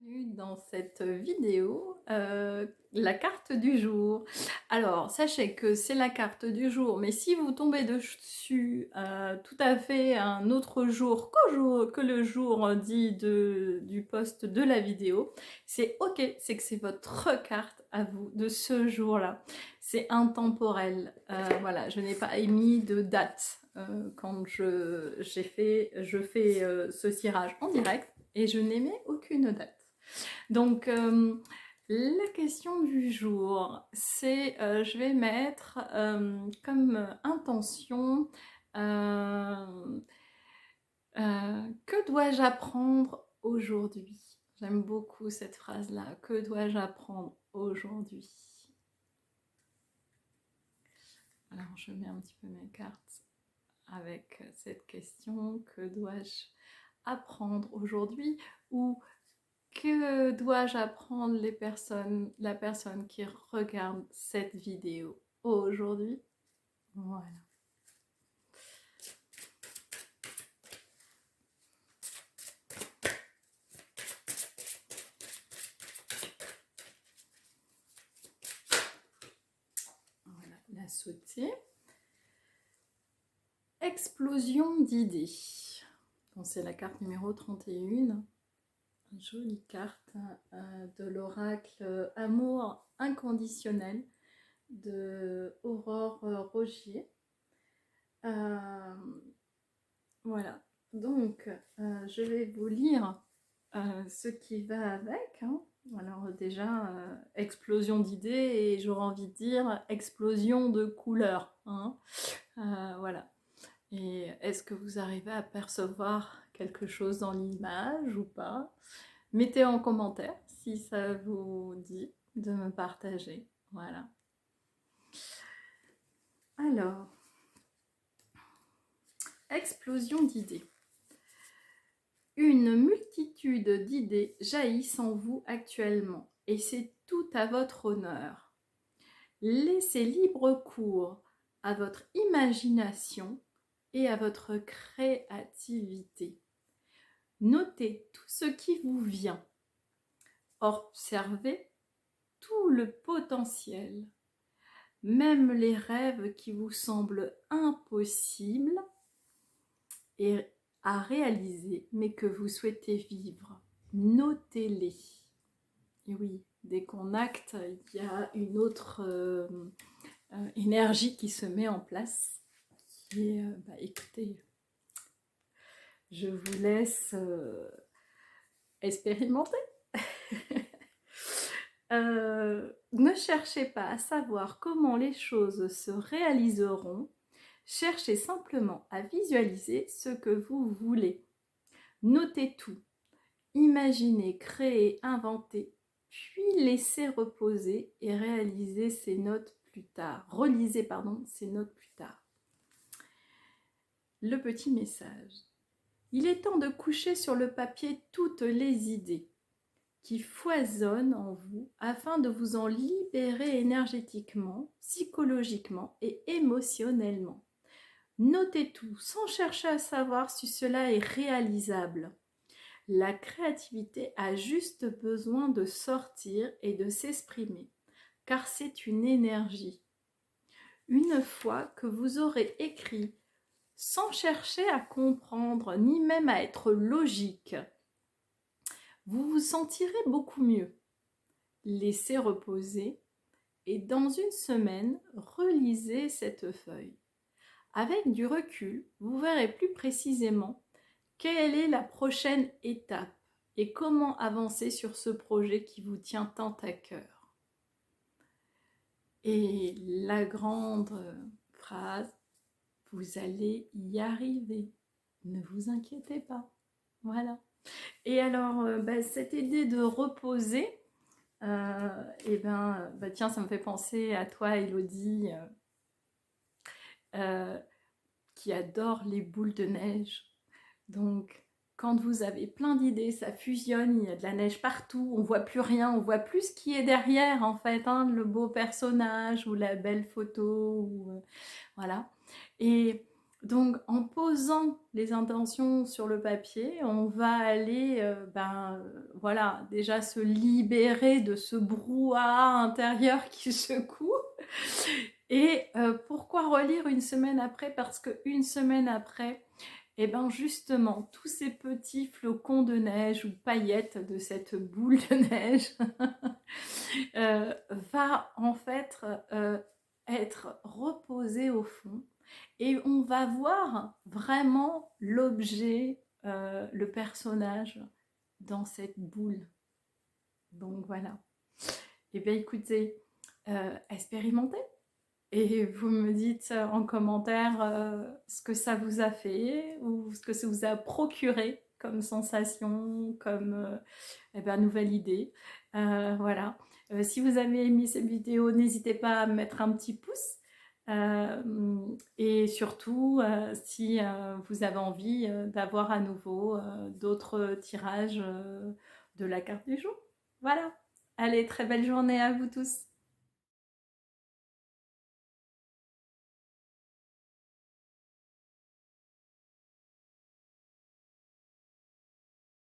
Bienvenue dans cette vidéo, la carte du jour. Alors, sachez que c'est la carte du jour, mais si vous tombez dessus tout à fait un autre jour que le jour dit du post de la vidéo, c'est ok, c'est que c'est votre carte à vous de ce jour-là. C'est intemporel. Voilà, je n'ai pas émis de date quand je fais ce tirage en direct et je n'émets aucune date. Donc, la question du jour, c'est, je vais mettre comme intention, euh, que dois-je apprendre aujourd'hui? J'aime beaucoup cette phrase-là. Que dois-je apprendre aujourd'hui? Alors, je mets un petit peu mes cartes avec cette question. Que dois-je apprendre aujourd'hui? Ou que dois-je apprendre la personne qui regarde cette vidéo aujourd'hui? Voilà. Voilà, la sautée. Explosion d'idées. Donc, c'est la carte numéro 31. Une jolie carte de l'oracle Amour inconditionnel de Aurore Rogier. Voilà, donc je vais vous lire ce qui va avec. Hein. Alors déjà, explosion d'idées et j'aurais envie de dire explosion de couleurs. Hein. Voilà. Et est-ce que vous arrivez à percevoir quelque chose dans l'image ou pas? Mettez en commentaire si ça vous dit de me partager. Voilà. Alors, explosion d'idées. Une multitude d'idées jaillissent en vous actuellement et c'est tout à votre honneur. Laissez libre cours à votre imagination et à votre créativité. Notez tout ce qui vous vient. Observez tout le potentiel, même les rêves qui vous semblent impossibles et à réaliser, mais que vous souhaitez vivre. Notez-les. Et oui, dès qu'on acte, il y a une autre énergie qui se met en place. Qui est, écoutez, je vous laisse expérimenter. Ne cherchez pas à savoir comment les choses se réaliseront. Cherchez simplement à visualiser ce que vous voulez. Notez tout. Imaginez, créez, inventez, puis laissez reposer et réalisez ces notes plus tard. Relisez, ces notes plus tard. Le petit message. Il est temps de coucher sur le papier toutes les idées qui foisonnent en vous afin de vous en libérer énergétiquement, psychologiquement et émotionnellement. Notez tout sans chercher à savoir si cela est réalisable. La créativité a juste besoin de sortir et de s'exprimer, car c'est une énergie. Une fois que vous aurez écrit, sans chercher à comprendre ni même à être logique, vous vous sentirez beaucoup mieux. Laissez reposer et dans une semaine, relisez cette feuille. Avec du recul, vous verrez plus précisément quelle est la prochaine étape et comment avancer sur ce projet qui vous tient tant à cœur. Et la grande phrase, vous allez y arriver. Ne vous inquiétez pas. Voilà. Et alors, cette idée de reposer, tiens, ça me fait penser à toi, Elodie, qui adore les boules de neige. Donc, quand vous avez plein d'idées, ça fusionne, il y a de la neige partout, on voit plus rien, on voit plus ce qui est derrière en fait, hein, le beau personnage ou la belle photo, ou, voilà. Et Donc en posant les intentions sur le papier, on va aller, voilà, déjà se libérer de ce brouhaha intérieur qui secoue. Et pourquoi relire une semaine après? Parce qu'une semaine après, et ben justement, tous ces petits flocons de neige ou paillettes de cette boule de neige va en fait être reposé au fond et on va voir vraiment l'objet, le personnage dans cette boule. Donc voilà. Et bien écoutez, expérimentez. Et vous me dites en commentaire ce que ça vous a fait ou ce que ça vous a procuré comme sensation, comme nouvelle idée. Voilà. Si vous avez aimé cette vidéo, n'hésitez pas à mettre un petit pouce. Et surtout, si vous avez envie d'avoir à nouveau d'autres tirages de la carte du jour. Voilà. Allez, très belle journée à vous tous.